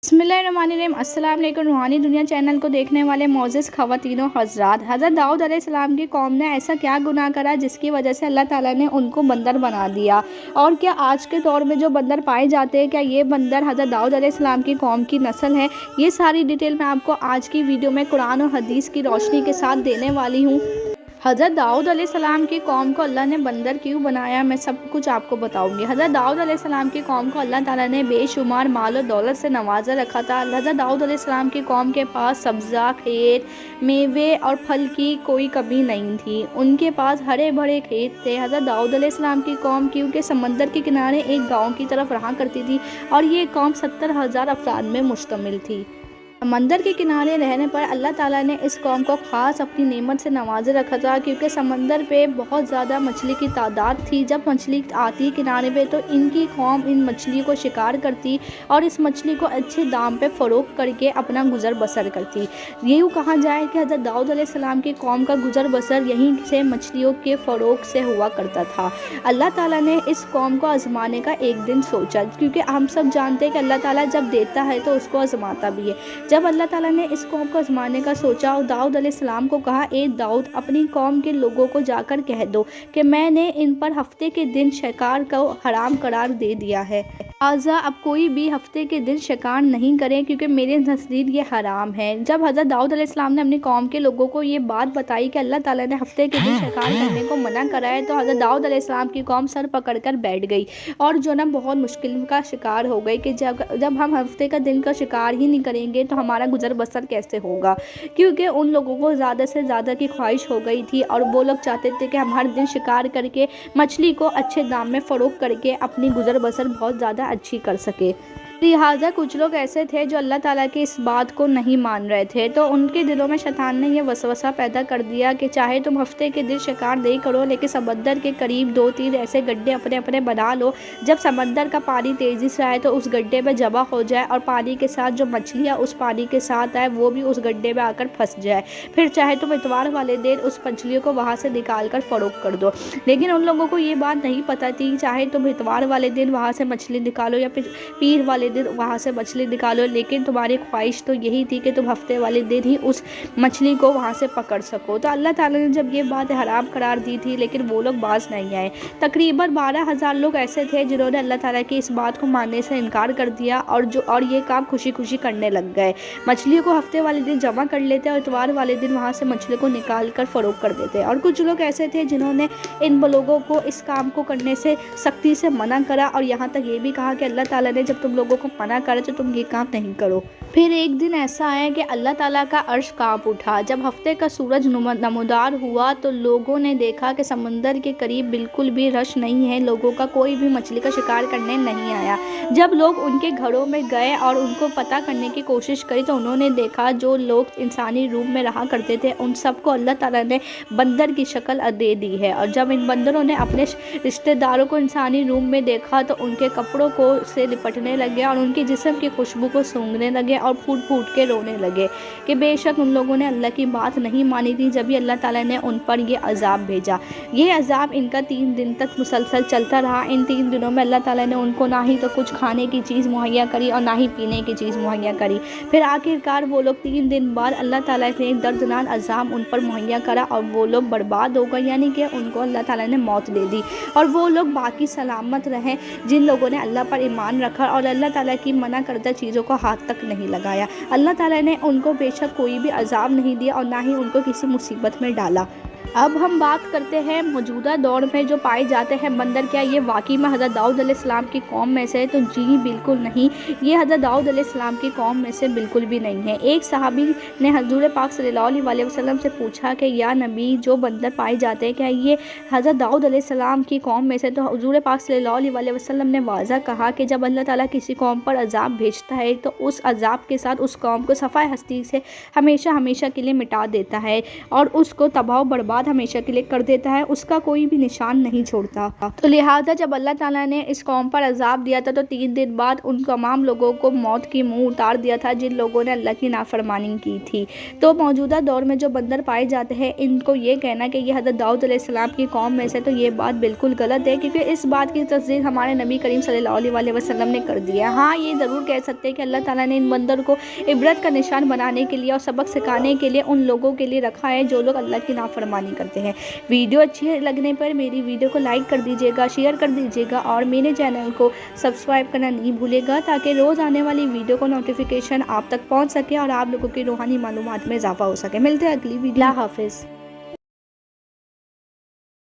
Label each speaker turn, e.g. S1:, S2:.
S1: बिस्मिल्लाहिर्रहमानिर्रहीम। अस्सलाम वालेकुम। रूहानी दुनिया चैनल को देखने वाले मोअज़्ज़िज़ ख़वातीनो हज़रात, हज़रत दाऊद अलैहिस्सलाम की कौम ने ऐसा क्या गुनाह करा जिसकी वजह से अल्लाह ताला ने उनको बंदर बना दिया। और क्या आज के दौर में जो बंदर पाए जाते हैं, क्या ये बंदर हज़रत दाऊद अलैहिस्सलाम की कौम की नस्ल है? ये सारी डिटेल मैं आपको आज की वीडियो में कुरान और हदीस की रोशनी के साथ देने वाली हूँ। हज़रत दाऊद अलैहिस्सलाम की कौम को अल्लाह ने बंदर क्यों बनाया, मैं सब कुछ आपको बताऊंगी। हज़रत दाऊद अलैहिस्सलाम की कौम को अल्लाह ताला ने बेशुमार माल और दौलत से नवाजा रखा था। हज़रत दाऊद अलैहिस्सलाम की कौम के पास सब्ज़ा, खेत, मेवे और फल की कोई कमी नहीं थी। उनके पास हरे भरे खेत थे। हज़रत दाऊद अलैहिस्सलाम की कौम क्योंकि समंदर के किनारे एक गाँव की तरफ रहा करती थी और ये कौम 70,000 अफराद में मुश्तमिल थी। समंदर के किनारे रहने पर अल्लाह ताला ने इस कौम को ख़ास अपनी नेमत से नवाजे रखा था, क्योंकि समंदर पे बहुत ज़्यादा मछली की तादाद थी। जब मछली आती किनारे पे तो इनकी कौम इन मछली को शिकार करती और इस मछली को अच्छे दाम पे फ़रोख्त करके अपना गुज़र बसर करती। यूँ कहा जाए कि हज़रत दाऊद अलैहिस्सलाम की कौम का गुज़र बसर यहीं से मछलियों के फ़रोख्त से हुआ करता था। अल्लाह ताला ने इस कौम को आज़माने का एक दिन सोचा, क्योंकि हम सब जानते हैं कि अल्लाह ताला जब देता है तो उसको आज़माता भी है। जब अल्लाह ताला ने इस कौम को आज़माने का सोचा और दाऊद अलैहिस्सलाम को कहा, ए दाऊद, अपनी कौम के लोगों को जाकर कह दो कि मैंने इन पर हफ्ते के दिन शिकार को हराम करार दे दिया है। लिहाजा अब कोई भी हफ्ते के दिन शिकार नहीं करें, क्योंकि मेरे नज़दीक ये हराम है। जब हज़रत दाऊद अलैहिस्सलाम ने अपनी कौम के लोगों को ये बात बताई कि अल्लाह ताला ने हफ्ते के दिन शिकार करने को मना करा है, तो हज़रत दाऊद अलैहिस्सलाम की कौम सर पकड़ कर बैठ गई और जो ना बहुत मुश्किल का शिकार हो गई कि जब हम हफ्ते का दिन का शिकार ही नहीं करेंगे तो हमारा गुज़र बसर कैसे होगा। क्योंकि उन लोगों को ज़्यादा से ज़्यादा की ख्वाहिश हो गई थी और वो लोग चाहते थे कि हम हर दिन शिकार करके मछली को अच्छे दाम में फ़रोख्त करके अपनी गुज़र बसर बहुत ज़्यादा अच्छी कर सके। लिहाजा कुछ लोग ऐसे थे जो अल्लाह ताला की इस बात को नहीं मान रहे थे, तो उनके दिलों में शैतान ने यह वसवसा पैदा कर दिया कि चाहे तुम हफ्ते के दिन शिकार नहीं करो, लेकिन समंदर के करीब 2-3 ऐसे गड्ढे अपने अपने बना लो। जब समंदर का पानी तेज़ी से आए तो उस गड्ढे में जमा हो जाए और पानी के साथ जो मछलियाँ उस पानी के साथ आए वो भी उस गड्ढे में आकर फंस जाए। फिर चाहे तुम इतवार वाले दिन उस मछलियों को वहाँ से निकाल कर फ़रोख्त कर दो। लेकिन उन लोगों को ये बात नहीं पता थी, चाहे तुम इतवार वाले दिन वहाँ से मछली निकालो या फिर पीर वाले दिन वहाँ से मछली निकालो, लेकिन तुम्हारी ख्वाहिश तो यही थी कि तुम हफ्ते वाले दिन ही उस मछली को वहाँ से पकड़ सको। तो अल्लाह ताला ने जब ये बात हराम करार दी थी, लेकिन वो लोग बाज नहीं आए। तकरीबन 12,000 लोग ऐसे थे जिन्होंने अल्लाह ताला की इस बात को मानने से इनकार कर दिया और ये काम खुशी खुशी करने लग गए। मछलियों को हफ्ते वाले दिन जमा कर लेते और इतवार वाले दिन वहाँ से मछली को निकाल कर फ़रोख्त कर देते। और कुछ लोग ऐसे थे जिन्होंने इन लोगों को इस काम को करने से सख्ती से मना करा और यहाँ तक ये भी कहा कि अल्लाह ताला ने जब तुम लोगों को मना करे तो तुम ये काम नहीं करो। फिर एक दिन ऐसा आया कि अल्लाह ताला का अर्श कांप उठा। जब हफ्ते का सूरज नमूदार हुआ तो लोगों ने देखा कि समंदर के करीब बिल्कुल भी रश नहीं है, लोगों का कोई भी मछली का शिकार करने नहीं आया। जब लोग उनके घरों में गए और उनको पता करने की कोशिश करी तो उन्होंने देखा जो लोग इंसानी रूप में रहा करते थे उन सबको अल्लाह ताला ने बंदर की शक्ल दे दी है। और जब इन बंदरों ने अपने रिश्तेदारों को इंसानी रूप में देखा तो उनके कपड़ों को से लिपटने लगे और उनके जिस्म की खुशबू को सूंघने लगे और फूट फूट के रोने लगे कि बेशक उन लोगों ने अल्लाह की बात नहीं मानी थी। जब भी अल्लाह ताला ने उन पर ये अजाब भेजा, ये अजाब इनका 3 दिन तक मुसलसल चलता रहा। इन 3 दिनों में अल्लाह ताला ने उनको ना ही तो कुछ खाने की चीज़ मुहैया करी और ना ही पीने की चीज़ मुहैया करी। फिर आखिरकार वो लोग 3 दिन बाद अल्लाह ताला ने एक दर्दनाक अजाब उन पर मुहैया करा और वो लोग बर्बाद हो गए, यानी कि उनको अल्लाह ताला ने मौत दे दी। और वो लोग बाकी सलामत रहे जिन लोगों ने अल्लाह पर ईमान रखा और अल्लाह ताला की मना करदा चीज़ों को हाथ तक नहीं लगाया। अल्लाह ताला ने उनको बेशक कोई भी अजाब नहीं दिया और ना ही उनको किसी मुसीबत में डाला। अब हम बात करते हैं मौजूदा दौर में जो पाए जाते हैं बंदर, क्या ये वाकई में हज़रत दाऊद अलैहिस्सलाम की कौम में से है? तो जी बिल्कुल नहीं, ये हज़रत दाऊद अलैहिस्सलाम की कौम में से बिल्कुल भी नहीं है। एक सहाबी ने हुज़ूर पाक सल्लल्लाहु अलैहि वसल्लम से पूछा कि या नबी, जो बंदर पाए जाते हैं क्या ये हज़रत दाऊद अलैहिस्सलाम की कौम में से? तो हुज़ूर पाक सल्लल्लाहु अलैहि वसल्लम ने वाज़ा कहा कि जब अल्लाह ताला किसी कौम पर अजाब भेजता है तो उस अजाब के साथ उस कौम को सफ़ाए हस्ती से हमेशा हमेशा के लिए मिटा देता है और उसको तबाह बर्बाद برباد ہمیشہ کے لیے کر دیتا ہے، اس کا کوئی بھی نشان نہیں چھوڑتا۔ تو لہٰذا جب اللہ تعالیٰ نے اس قوم پر عذاب دیا تھا تو 3 دن بعد ان تمام لوگوں کو موت کی منہ اتار دیا تھا جن لوگوں نے اللہ کی نافرمانی کی تھی۔ تو موجودہ دور میں جو بندر پائے جاتے ہیں، ان کو یہ کہنا کہ یہ حضرت داؤد علیہ السلام کی قوم میں سے، تو یہ بات بالکل غلط ہے، کیونکہ اس بات کی تصدیق ہمارے نبی کریم صلی اللہ علیہ وسلم نے کر دی ہے۔ ہاں، یہ ضرور کہہ سکتے ہیں کہ اللہ تعالیٰ نے ان بندر کو عبرت کا نشان بنانے کے لیے اور سبق سکھانے کے لیے ان لوگوں کے لیے رکھا ہے جو لوگ اللہ کی نافرمانی کرتے ہیں۔ ویڈیو اچھی لگنے پر میری ویڈیو کو لائک کر دیجیے گا، شیئر کر دیجیے گا اور میرے چینل کو سبسکرائب کرنا نہیں بھولے گا، تاکہ روز آنے والی ویڈیو کو نوٹیفیکیشن آپ تک پہنچ سکے اور آپ لوگوں کی روحانی معلومات میں اضافہ ہو سکے۔ ملتے ہیں اگلی ویڈیو۔ اللہ حافظ۔